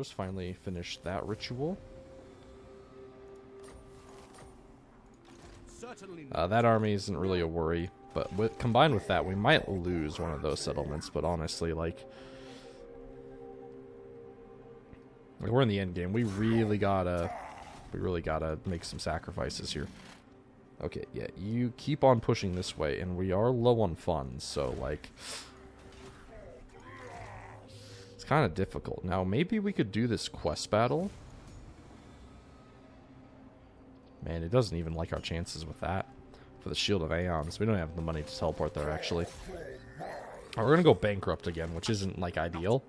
towers. Finally finished that ritual. That army isn't really a worry, but combined with that, we might lose one of those settlements. But honestly, like we're in the end game. We really gotta make some sacrifices here. Okay, yeah, you keep on pushing this way, and we are low on funds, so like it's kind of difficult. Now, maybe we could do this quest battle. Man, it doesn't even like our chances with that. For the Shield of Aeons, we don't have the money to teleport there, actually. We're gonna go bankrupt again, which isn't like ideal.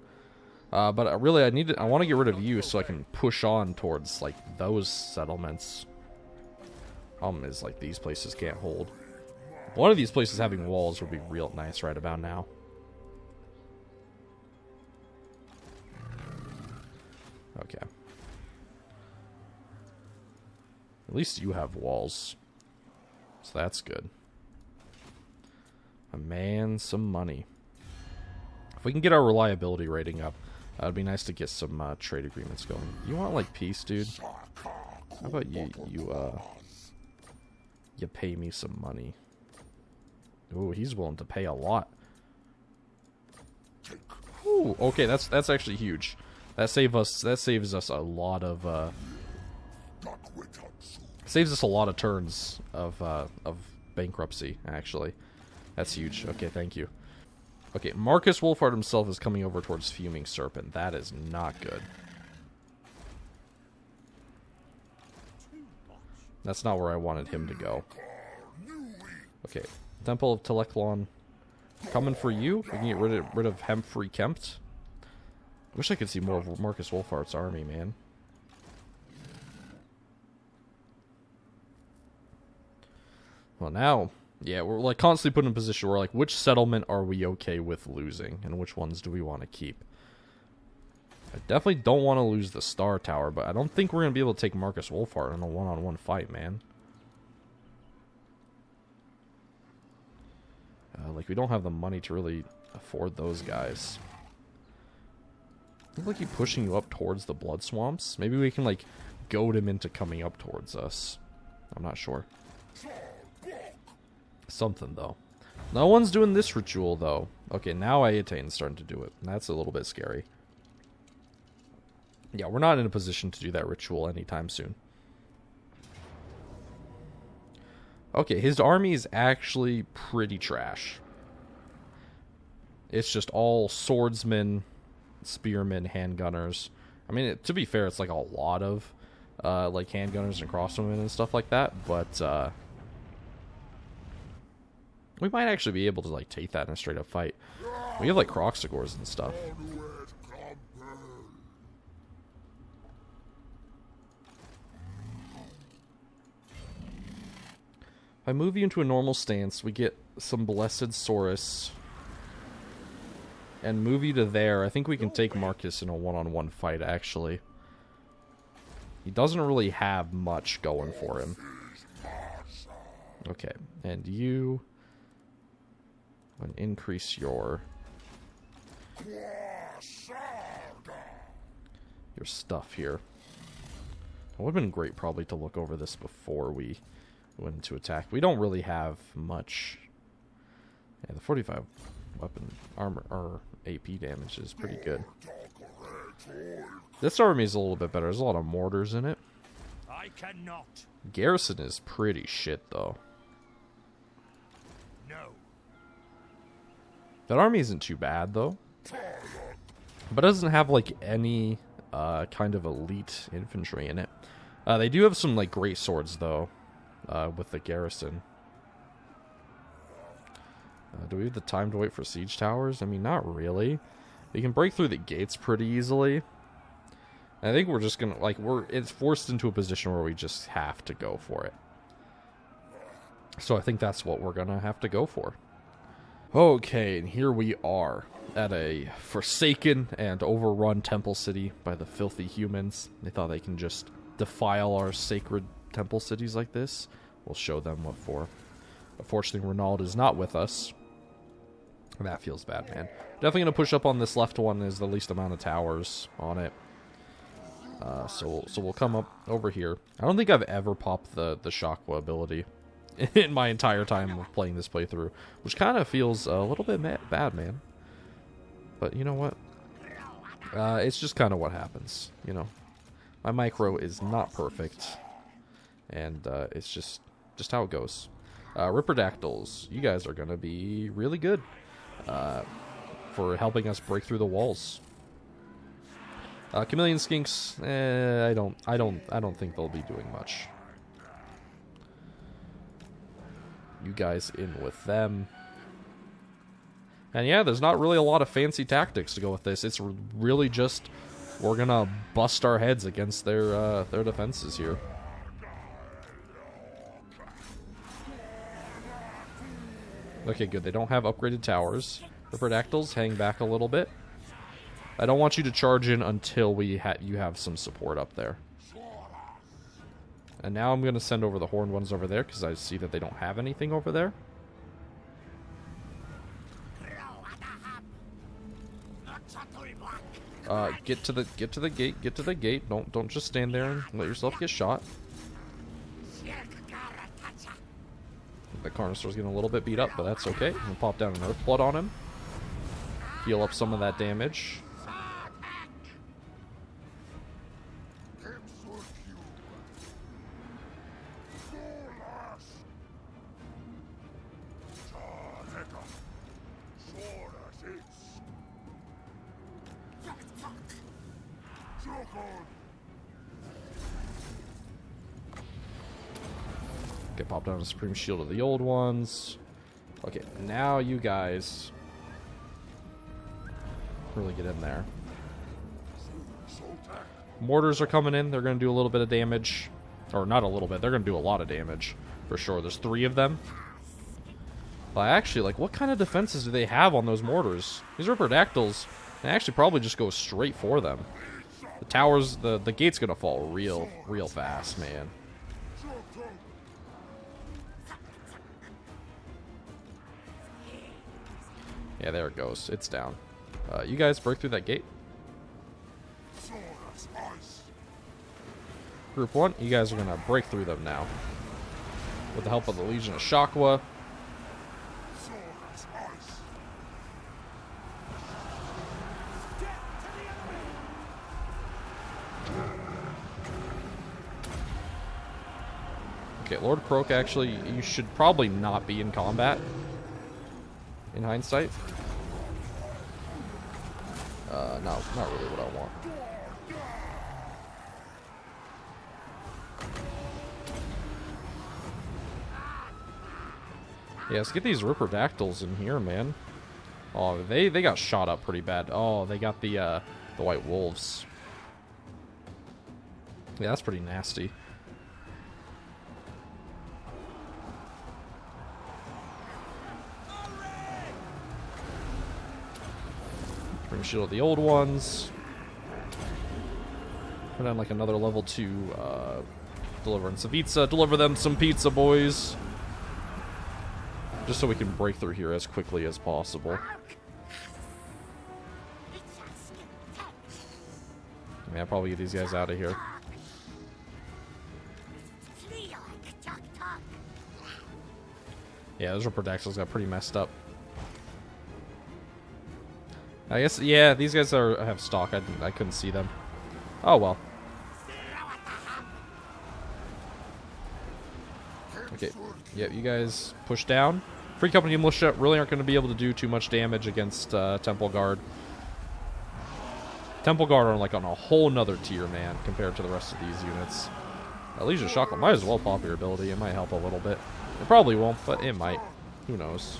But really, I want to get rid of you so I can push on towards like those settlements. Problem is, like, these places can't hold. One of these places having walls would be real nice right about now. Okay. At least you have walls. So that's good. Man, some money. If we can get our reliability rating up, it'd be nice to get some trade agreements going. You want, like, peace, dude? How about you pay me some money? Ooh, he's willing to pay a lot. Ooh, okay, that's actually huge. That saves us a lot of saves us a lot of turns of bankruptcy, actually. That's huge. Okay, thank you. Okay, Markus Wolfhart himself is coming over towards Fuming Serpent. That is not good. That's not where I wanted him to go. Okay, Temple of Teleclon. Coming for you. We can get rid of Hemfree Kempt. Wish I could see more of Markus Wolfhart's army, man. Well, now, yeah, we're like constantly put in a position where like, which settlement are we okay with losing, and which ones do we want to keep? I definitely don't want to lose the Star Tower, but I don't think we're going to be able to take Markus Wolfhart in a one-on-one fight, man. Like, we don't have the money to really afford those guys. I think I keep pushing you up towards the Blood Swamps. Maybe we can, like, goad him into coming up towards us. I'm not sure. Something, though. No one's doing this ritual, though. Okay, now Aetane's starting to do it. That's a little bit scary. Yeah, we're not in a position to do that ritual anytime soon. Okay, his army is actually pretty trash. It's just all swordsmen, spearmen, handgunners. I mean, to be fair, it's like a lot of like handgunners and crossbowmen and stuff like that, but we might actually be able to like take that in a straight up fight. We have like Kroxigors and stuff. If I move you into a normal stance, we get some Blessed Saurus. And move you to there. I think we can take Markus in a one-on-one fight, actually. He doesn't really have much going for him. Okay, and you... and increase your stuff here. It would have been great probably to look over this before we went into attack. We don't really have much. Yeah, the 45 weapon armor or AP damage is pretty good. This army is a little bit better. There's a lot of mortars in it. I cannot. Garrison is pretty shit though. No. That army isn't too bad though. But it doesn't have like any kind of elite infantry in it. They do have some like great swords though. With the garrison. Do we have the time to wait for siege towers? I mean, not really. We can break through the gates pretty easily. I think we're just gonna, like, it's forced into a position where we just have to go for it. So I think that's what we're gonna have to go for. Okay, and here we are at a forsaken and overrun temple city by the filthy humans. They thought they can just defile our sacred temple cities like this. We'll show them what for. Unfortunately, Ronald is not with us. And that feels bad, man. Definitely going to push up on this left one. There's the least amount of towers on it. So we'll come up over here. I don't think I've ever popped the Shakwa ability in my entire time of playing this playthrough, which kind of feels a little bit bad, man. But you know what? It's just kind of what happens, you know. My micro is not perfect, and it's just how it goes. Ripperdactyls, you guys are gonna be really good for helping us break through the walls. Chameleon Skinks, I don't think they'll be doing much. You guys in with them. And yeah, there's not really a lot of fancy tactics to go with this. It's really just we're gonna bust our heads against their defenses here. Okay, good. They don't have upgraded towers. Ripperdactyls, hang back a little bit. I don't want you to charge in until you have some support up there. And now I'm going to send over the horned ones over there because I see that they don't have anything over there. Get to the gate. Don't just stand there and let yourself get shot. The Carnosaur's getting a little bit beat up, but that's okay. I'm gonna pop down an Earthblood on him. Heal up some of that damage. Get popped down a Supreme Shield of the old ones. Okay, now you guys really get in there. Mortars are coming in. They're going to do a little bit of damage. Or not a little bit. They're going to do a lot of damage. For sure. There's 3 of them. But actually, like, what kind of defenses do they have on those mortars? These Ripperdactyls, they actually probably just go straight for them. The towers, the gate's going to fall real fast, man. Yeah, there it goes. It's down. You guys break through that gate. Group 1, you guys are going to break through them now. With the help of the Legion of Shakwa. Okay, Lord Croak, actually, you should probably not be in combat. In hindsight. No, not really what I want. Yeah, let's get these Ripperdactyls in here, man. Oh, they got shot up pretty bad. Oh, they got the White Wolves. Yeah, that's pretty nasty. Shield of the old ones. Put on like another level 2 Deliverance of Pizza. Deliver them some pizza, boys. Just so we can break through here as quickly as possible. I mean, I'll probably get these guys out of here. Yeah, those Ripperdactyls got pretty messed up. I guess, yeah, these guys have stock. I couldn't see them. Oh, well. Okay, yep, you guys push down. Free Company Militia really aren't going to be able to do too much damage against Temple Guard. Temple Guard are like on a whole nother tier, man, compared to the rest of these units. Legion of Shakwa might as well pop your ability. It might help a little bit. It probably won't, but it might. Who knows?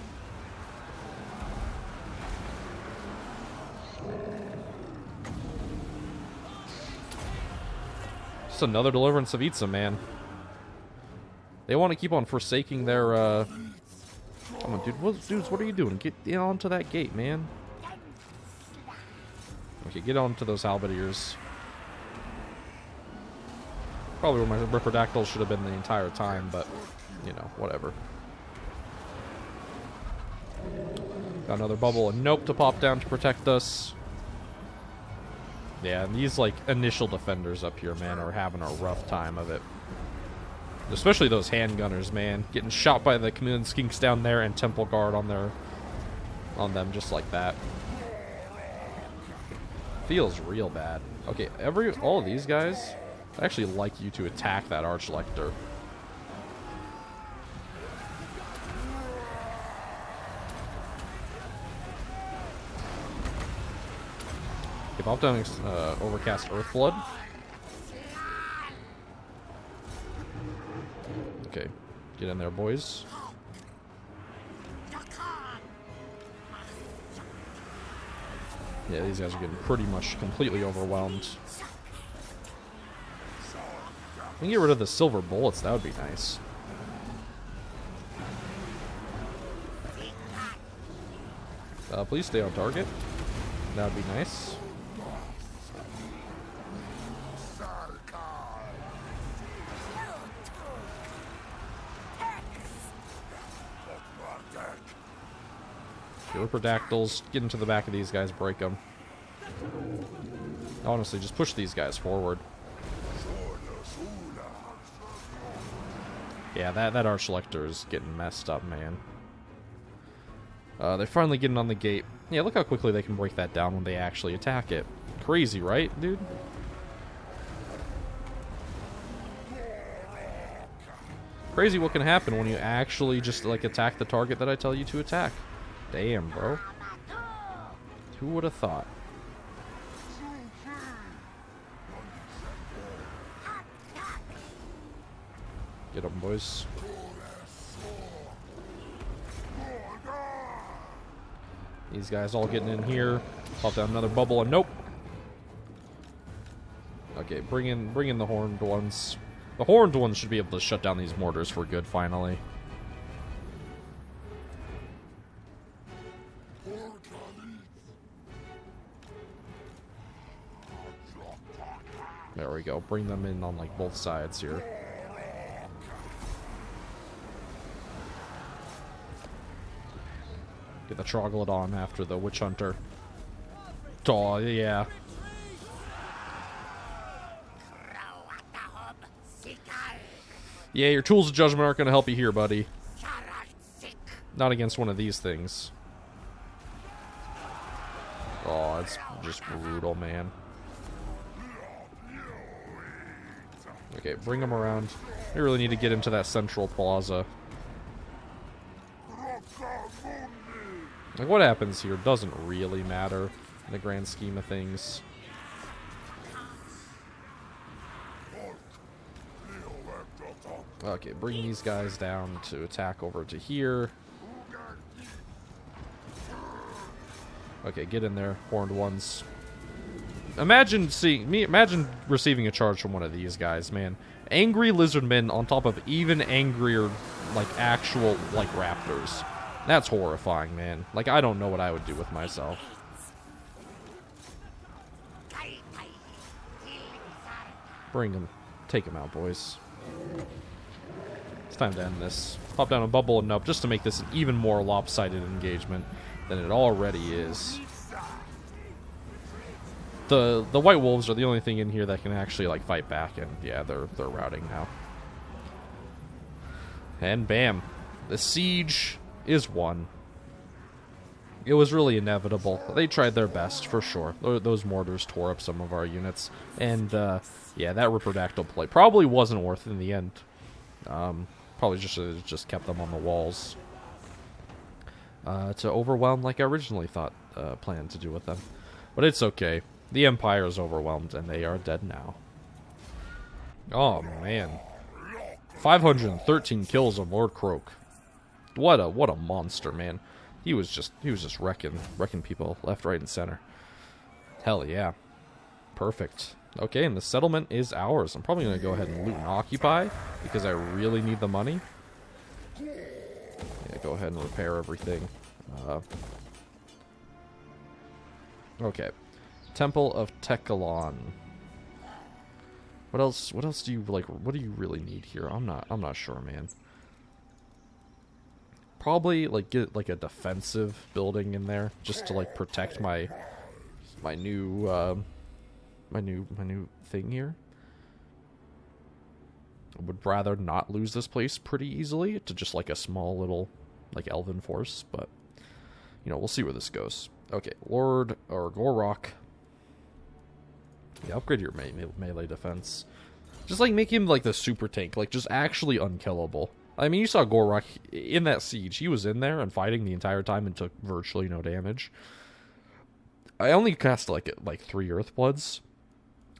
Just another Deliverance of Itza, man. They want to keep on forsaking their, Come on, dude. Dudes, what are you doing? Get onto that gate, man. Okay, get onto those halberdiers. Probably where my Ripperdactyls should have been the entire time, but, you know, whatever. Got another bubble and nope to pop down to protect us. Yeah, and these, like, initial defenders up here, man, are having a rough time of it. Especially those handgunners, man. Getting shot by the Chameleon Skinks down there and Temple Guard on them just like that. Feels real bad. Okay, all of these guys, I actually like you to attack that Archlector. Okay, pop down Overcast Earthblood. Okay, get in there, boys. Yeah, these guys are getting pretty much completely overwhelmed. We can get rid of the silver bullets, that would be nice. Please stay on target. That would be nice. Riperdactyls, get into the back of these guys, break them. Honestly, just push these guys forward. Yeah, that Archlector is getting messed up, man. They're finally getting on the gate. Yeah, look how quickly they can break that down when they actually attack it. Crazy, right, dude? Crazy what can happen when you actually just, like, attack the target that I tell you to attack. Damn, bro. Who would have thought? Get them, boys. These guys all getting in here. Pop down another bubble and nope. Okay, bring in the horned ones. The horned ones should be able to shut down these mortars for good, finally. There we go. Bring them in on, like, both sides here. Get the Troglodyte after the Witch Hunter. Oh, yeah. Yeah, your tools of judgment aren't going to help you here, buddy. Not against one of these things. Oh, it's just brutal, man. Okay, bring them around. We really need to get into that central plaza. Like, what happens here doesn't really matter in the grand scheme of things. Okay, bring these guys down to attack over to here. Okay, get in there, horned ones. Imagine receiving a charge from one of these guys, man. Angry lizardmen on top of even angrier, like, actual, like, raptors. That's horrifying, man. Like, I don't know what I would do with myself. Bring them. Take them out, boys. It's time to end this. Pop down a bubble and nope, just to make this an even more lopsided engagement than it already is. The White Wolves are the only thing in here that can actually, like, fight back, and yeah, they're routing now. And bam, the siege is won. It was really inevitable. They tried their best, for sure. Those mortars tore up some of our units, and yeah, that Riperdactyl play probably wasn't worth it in the end. Probably just kept them on the walls to overwhelm like I originally thought planned to do with them. But it's okay. The Empire is overwhelmed, and they are dead now. Oh, man. 513 kills of Lord Croak. What a monster, man. He was just wrecking people left, right, and center. Hell yeah. Perfect. Okay, and the settlement is ours. I'm probably going to go ahead and loot and occupy, because I really need the money. Yeah, go ahead and repair everything. Okay. Temple of Tekalon. What else do you, like, what do you really need here? I'm not sure, man. Probably, like, get, like, a defensive building in there, just to, like, protect my new my new thing here. I would rather not lose this place pretty easily to just like a small little like elven force, but you know, we'll see where this goes. Okay, Lord or Gor-Rok. Yeah, upgrade your melee defense. Just like make him like the super tank, like just actually unkillable. I mean, you saw Gor-Rok in that siege. He was in there and fighting the entire time and took virtually no damage. I only cast like 3 Earthbloods.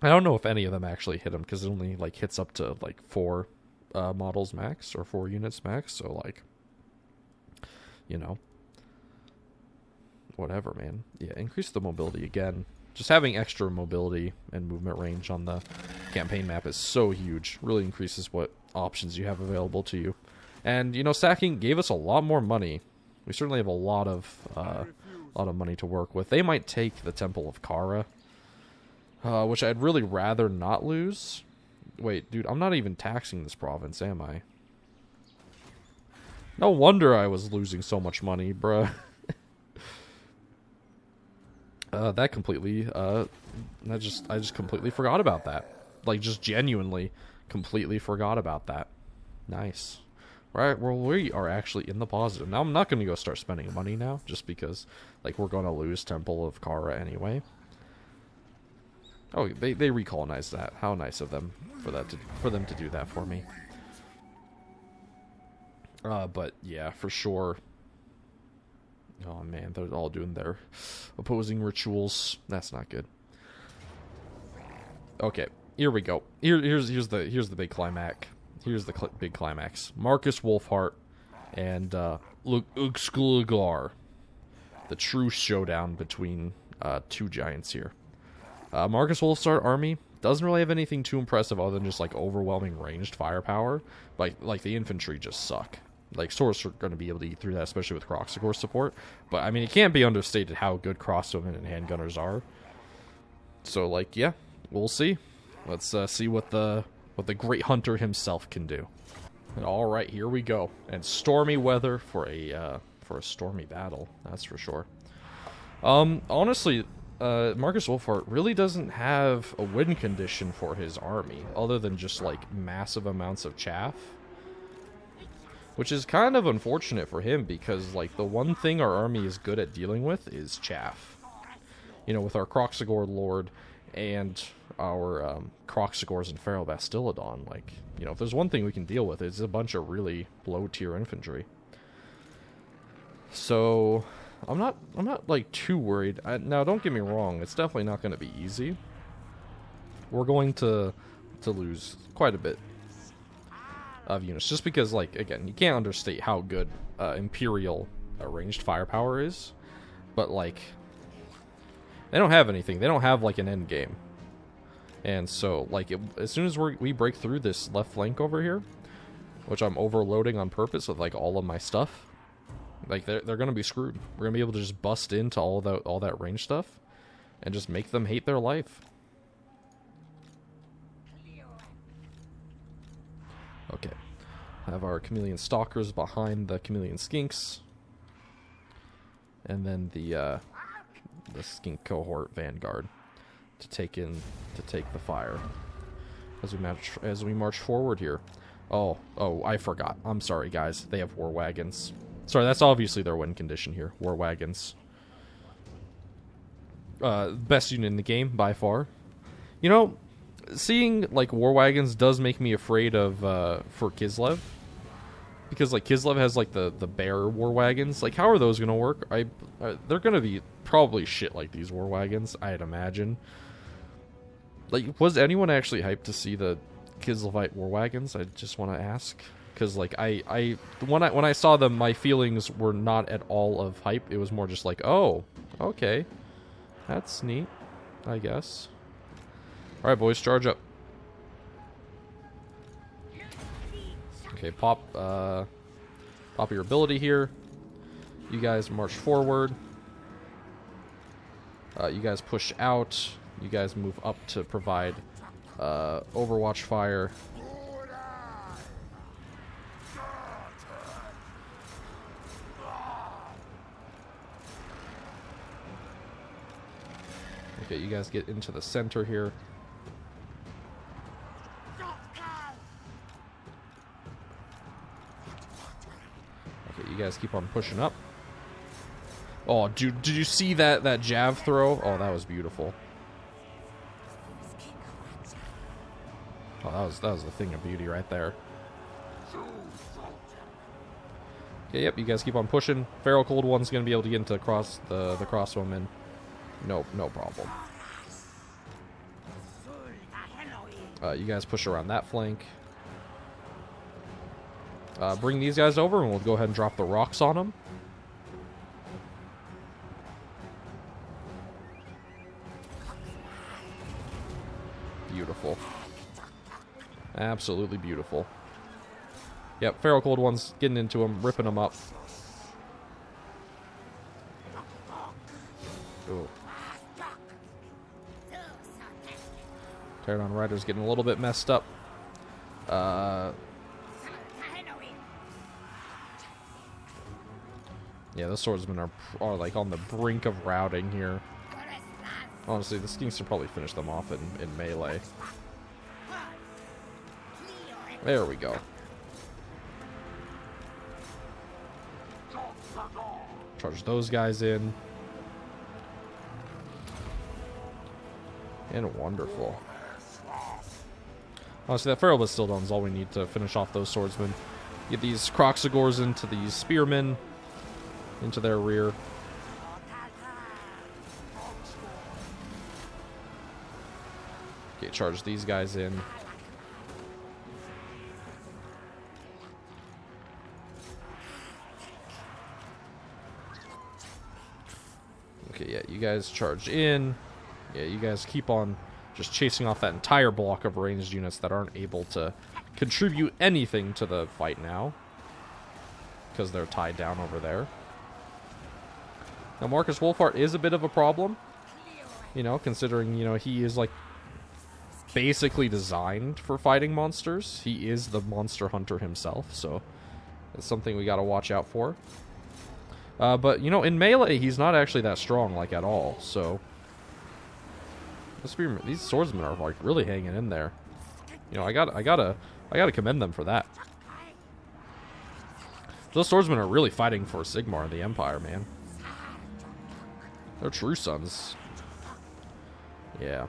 I don't know if any of them actually hit him because it only like hits up to like 4 models max or 4 units max. So like, you know, whatever, man. Yeah, increase the mobility again. Just having extra mobility and movement range on the campaign map is so huge. Really increases what options you have available to you. And, you know, sacking gave us a lot more money. We certainly have a lot of money to work with. They might take the Temple of Kara, which I'd really rather not lose. Wait, dude, I'm not even taxing this province, am I? No wonder I was losing so much money, bruh. That completely, I just completely forgot about that. Like, just genuinely completely forgot about that. Nice. Right, well, we are actually in the positive. Now, I'm not going to go start spending money now, just because, like, we're going to lose Temple of Kara anyway. Oh, they recolonized that. How nice of them for them to do that for me. But, yeah, for sure. Oh man, they're all doing their opposing rituals. That's not good. Okay, here we go. Here's the big climax. Here's the big climax. Markus Wolfhart and Uxglugar. The true showdown between 2 giants here. Markus Wolfhart's army doesn't really have anything too impressive other than just like overwhelming ranged firepower. Like the infantry just suck. Like, Swords are going to be able to eat through that, especially with Kroxigor support. But, I mean, it can't be understated how good crossbowmen and handgunners are. So, like, yeah, we'll see. Let's see what the great hunter himself can do. And all right, here we go. And stormy weather for a stormy battle, that's for sure. Honestly, Markus Wolfhart really doesn't have a win condition for his army, other than just, like, massive amounts of chaff. Which is kind of unfortunate for him, because, like, the one thing our army is good at dealing with is chaff. You know, with our Kroxigor Lord and our Kroxigors and Feral Bastillodon, like, you know, if there's one thing we can deal with, it's a bunch of really low-tier infantry. So, I'm not like, too worried. Now, don't get me wrong, it's definitely not going to be easy. We're going to lose quite a bit of units, just because, like, again, you can't understate how good Imperial ranged firepower is, but, like, they don't have anything. They don't have, like, an end game. And so, like, as soon as we break through this left flank over here, which I'm overloading on purpose with, like, all of my stuff, like, they're gonna be screwed. We're gonna be able to just bust into all that range stuff and just make them hate their life. Okay, have our Chameleon Stalkers behind the Chameleon Skinks, and then the Skink Cohort Vanguard to take the fire as we march forward here. Oh, I forgot. I'm sorry, guys. They have war wagons. Sorry, that's obviously their win condition here. War wagons. Best unit in the game by far. You know, seeing, like, war wagons does make me afraid of, for Kislev. Because, like, Kislev has, like, the bear war wagons. Like, how are those gonna work? They're gonna be probably shit like these war wagons, I'd imagine. Like, was anyone actually hyped to see the Kislevite war wagons? I just want to ask. Because, like, when I saw them, my feelings were not at all of hype. It was more just like, oh, okay. That's neat, I guess. Alright, boys, charge up. Okay, pop your ability here. You guys march forward. You guys push out. You guys move up to provide overwatch fire. Okay, Okay, you guys get into the center here. Okay, you guys keep on pushing up. Oh, dude, did you see that jab throw? Oh, that was beautiful. Oh, that was a thing of beauty right there. Okay, yep, you guys keep on pushing. Feral Cold One's gonna be able to get into the crossbowmen. No problem. You guys push around that flank. Bring these guys over, and we'll go ahead and drop the rocks on them. Beautiful. Absolutely beautiful. Yep, Feral Cold One's getting into them, ripping them up. Ooh. Pterodon Rider's getting a little bit messed up. Yeah, the swordsmen are like on the brink of routing here. Honestly, the skinks should probably finish them off in melee. There we go. Charge those guys in. And wonderful. Honestly, that Feral Bastildon is all we need to finish off those swordsmen. Get these Croxagors into these spearmen. Into their rear. Okay, charge these guys in. Okay, yeah, you guys charge in. Yeah, you guys keep on just chasing off that entire block of ranged units that aren't able to contribute anything to the fight now. Because they're tied down over there. Now, Markus Wolfhart is a bit of a problem. You know, considering, you know, he is, like, basically designed for fighting monsters. He is the monster hunter himself, so it's something we gotta watch out for. But, you know, in melee, he's not actually that strong, like, at all, so... These swordsmen are, like, really hanging in there. You know, I gotta commend them for that. Those swordsmen are really fighting for Sigmar and the Empire, man. They're true sons. Yeah.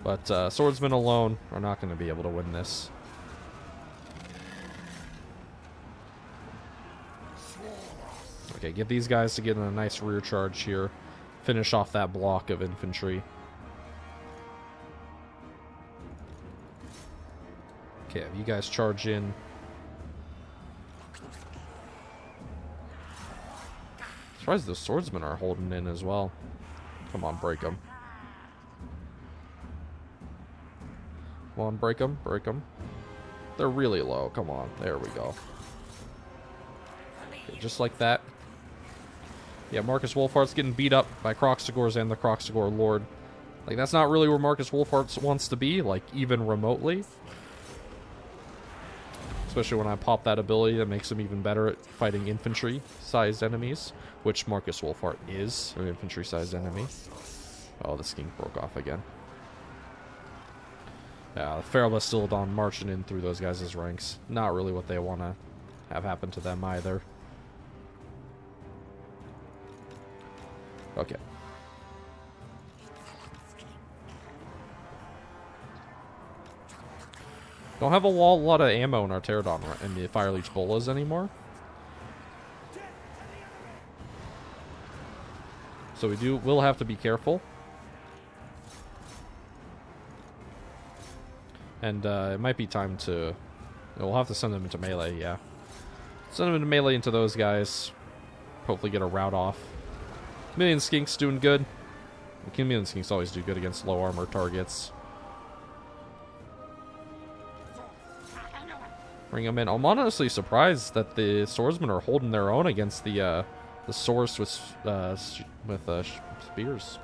But swordsmen alone are not going to be able to win this. Okay, get these guys to get in a nice rear charge here. Finish off that block of infantry. Okay, you guys charge in. Surprised the swordsmen are holding in as well. Come on, break them. Come on, break them, break them. They're really low. Come on, there we go. Okay, just like that. Yeah, Markus Wolfhart's getting beat up by Croxagors and the Croxagor Lord. Like, that's not really where Markus Wolfhart wants to be, like, even remotely. Especially when I pop that ability that makes him even better at fighting infantry-sized enemies, which Markus Wolfhart is, an infantry-sized enemy. Oh, the skink broke off again. Yeah, the Feral Bastildon marching in through those guys' ranks. Not really what they want to have happen to them either. Okay. Don't have a lot of ammo in our Pterodon and the Fire Leech Bolas anymore. So we'll have to be careful. And it might be time to... We'll have to send them into melee, yeah. Send them into melee into those guys. Hopefully get a rout off. Chameleon Skink's doing good. The Chameleon Skinks always do good against low armor targets. Bring them in. I'm honestly surprised that the swordsmen are holding their own against the source with spears.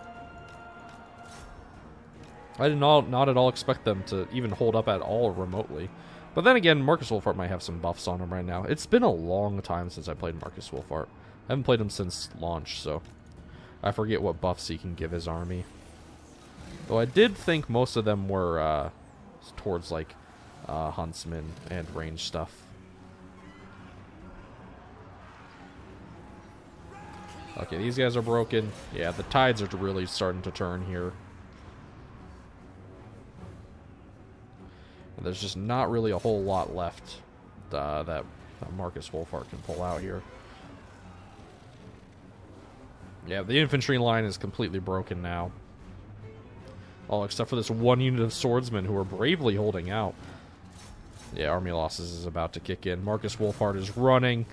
I did not at all expect them to even hold up at all remotely. But then again, Markus Wolfhart might have some buffs on him right now. It's been a long time since I played Markus Wolfhart. I haven't played him since launch, so I forget what buffs he can give his army. Though I did think most of them were towards, like, huntsmen and range stuff. Okay, these guys are broken. Yeah, the tides are really starting to turn here. And there's just not really a whole lot left that Markus Wolfhart can pull out here. Yeah, the infantry line is completely broken now. All except for this one unit of swordsmen who are bravely holding out. Yeah, army losses is about to kick in. Markus Wolfhart is running.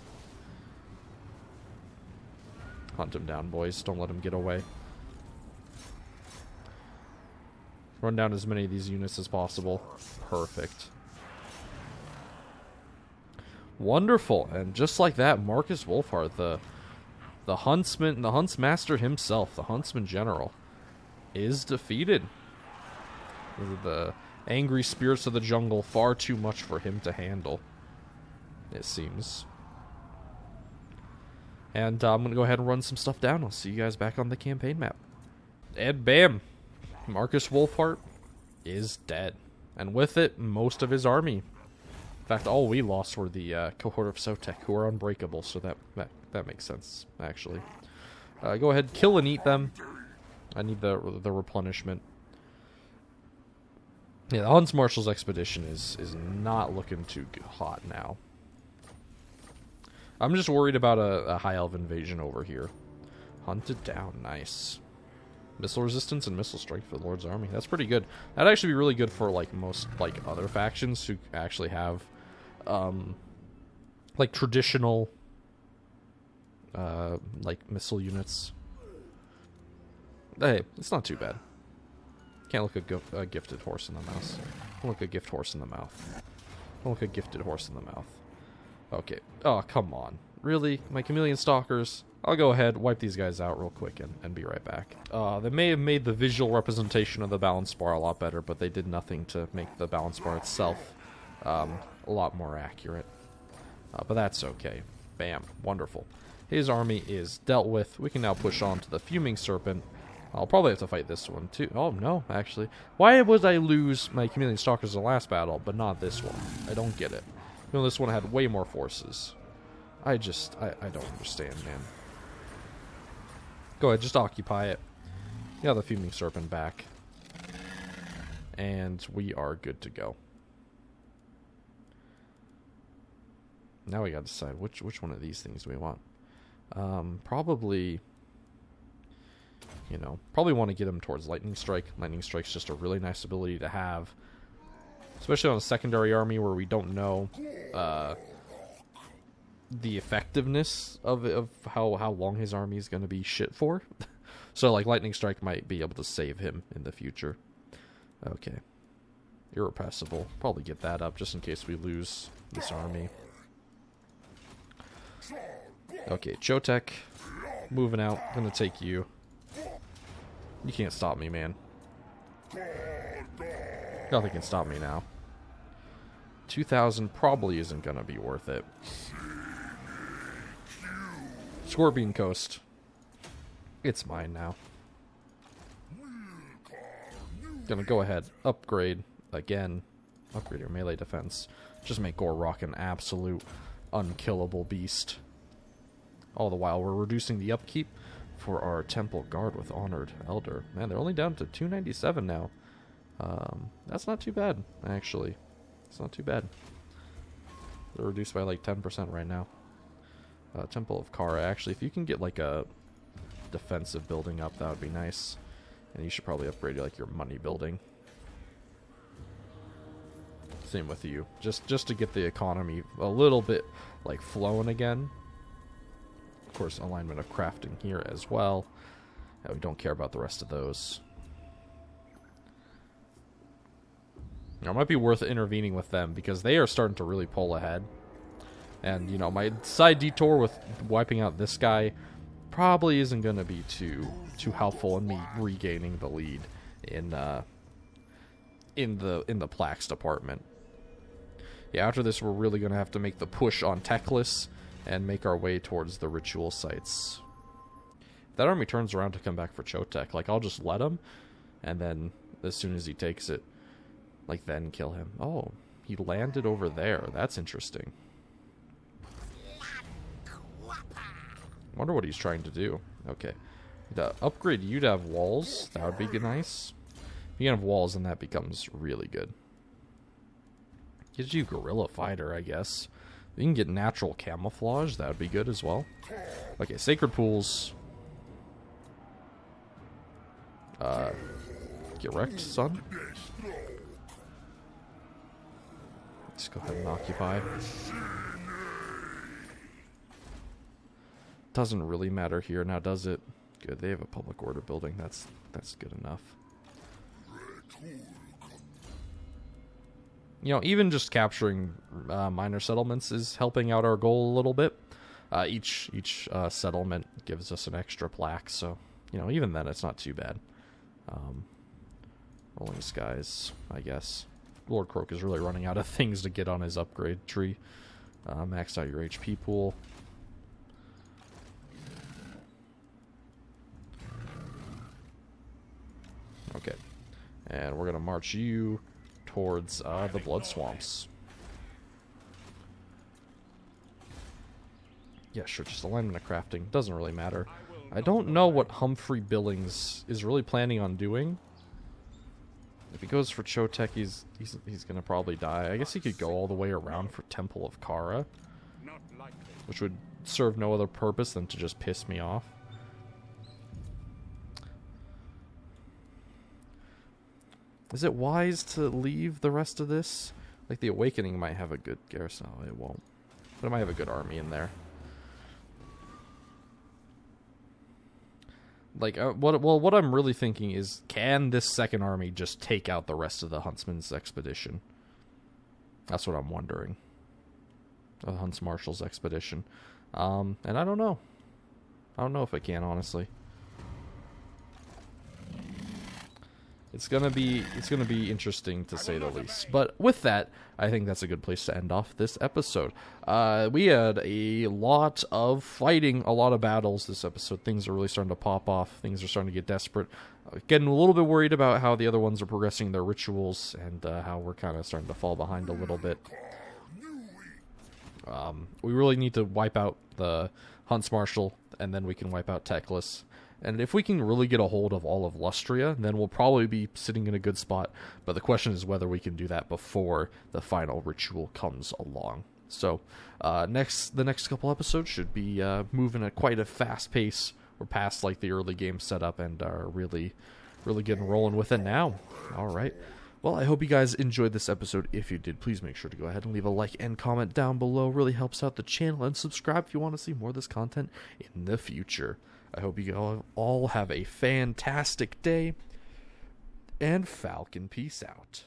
Hunt him down, boys. Don't let him get away. Run down as many of these units as possible. Perfect. Wonderful. And just like that, Markus Wolfhart, the huntsman, the huntsmaster himself, the Huntsman General, is defeated. The angry spirits of the jungle, far too much for him to handle, it seems. And I'm going to go ahead and run some stuff down. I'll see you guys back on the campaign map. And bam! Markus Wolfhart is dead. And with it, most of his army. In fact, all we lost were the cohort of Sotek, who are unbreakable, so that makes sense, actually. Go ahead, kill and eat them. I need the replenishment. Yeah, the Hunts Marshal's expedition is not looking too hot now. I'm just worried about a high elf invasion over here. Hunted down, nice. Missile resistance and missile strength for the Lord's army. That's pretty good. That'd actually be really good for like most like other factions who actually have like traditional like missile units. Hey, it's not too bad. Can't look a gifted horse in the mouth. Don't look a gift horse in the mouth. Don't look a gifted horse in the mouth. Okay. Oh, come on. Really? My chameleon stalkers? I'll go ahead, wipe these guys out real quick, and be right back. They may have made the visual representation of the balance bar a lot better, but they did nothing to make the balance bar itself a lot more accurate. But that's okay. Bam. Wonderful. His army is dealt with. We can now push on to the Fuming Serpent. I'll probably have to fight this one, too. Oh, no, actually. Why would I lose my chameleon stalkers in the last battle, but not this one? I don't get it. You know, this one had way more forces. I don't understand, man. Go ahead, just occupy it. Yeah, the Fuming Serpent back. And we are good to go. Now we gotta decide which one of these things do we want. Probably, you know, probably want to get him towards Lightning Strike. Lightning Strike's just a really nice ability to have. Especially on a secondary army where we don't know the effectiveness of how long his army is going to be shit for. So, like, Lightning Strike might be able to save him in the future. Okay. Irrepressible. Probably get that up just in case we lose this army. Okay, Chotek. Moving out. Gonna take you. You can't stop me, man. Nothing can stop me now. 2,000 probably isn't gonna be worth it. Scorpion Coast. It's mine now. Gonna go ahead, upgrade again. Upgrade your melee defense. Just make Gor-Rok an absolute unkillable beast. All the while, we're reducing the upkeep for our Temple Guard with Honored Elder. Man, they're only down to 297 now. That's not too bad, actually. It's not too bad. They're reduced by like 10% right now. Temple of Kara. Actually, if you can get like a defensive building up, that would be nice. And you should probably upgrade like your money building. Same with you. Just to get the economy a little bit like flowing again. Of course, alignment of crafting here as well. We don't care about the rest of those. Now, it might be worth intervening with them because they are starting to really pull ahead. And, you know, my side detour with wiping out this guy probably isn't going to be too helpful in me regaining the lead in the plaques department. Yeah, after this, we're really going to have to make the push on Techless and make our way towards the ritual sites. If that army turns around to come back for Chotek, like, I'll just let them, and then as soon as he takes it. Like, then kill him. Oh, he landed over there. That's interesting. Wonder what he's trying to do. Okay. To upgrade you to have walls, that would be nice. If you can have walls, then that becomes really good. Gives you Gorilla Fighter, I guess. You can get natural camouflage, that would be good as well. Okay, Sacred Pools. Get wrecked, son. Let's go ahead and occupy. Doesn't really matter here now, does it? Good, they have a public order building. That's good enough. You know, even just capturing minor settlements is helping out our goal a little bit. Each settlement gives us an extra plaque, so you know, even then it's not too bad. Rolling Skies, I guess. Lord Croak is really running out of things to get on his upgrade tree. Maxed out your HP pool. Okay. And we're going to march you towards the Blood Swamps. Yeah, sure, just alignment of crafting. Doesn't really matter. I don't know what Humphrey Billings is really planning on doing. If he goes for Chotek, he's going to probably die. I guess he could go all the way around for Temple of Kara, which would serve no other purpose than to just piss me off. Is it wise to leave the rest of this? Like, the Awakening might have a good garrison. Oh, it won't. But it might have a good army in there. Like, what I'm really thinking is, can this second army just take out the rest of the Huntsman's expedition? That's what I'm wondering. The Hunts Marshal's expedition. And I don't know. I don't know if it can, honestly. It's gonna be interesting to say the least. But with that, I think that's a good place to end off this episode. We had a lot of fighting, a lot of battles this episode. Things are really starting to pop off. Things are starting to get desperate. Getting a little bit worried about how the other ones are progressing their rituals and how we're kind of starting to fall behind a little bit. We really need to wipe out the Hunts Marshal, and then we can wipe out Teclis. And if we can really get a hold of all of Lustria, then we'll probably be sitting in a good spot. But the question is whether we can do that before the final ritual comes along. So, the next couple episodes should be moving at quite a fast pace. We're past like the early game setup and are really getting rolling with it now. All right. Well, I hope you guys enjoyed this episode. If you did, please make sure to go ahead and leave a like and comment down below. Really helps out the channel. And subscribe if you want to see more of this content in the future. I hope you all have a fantastic day. And Falcon, peace out.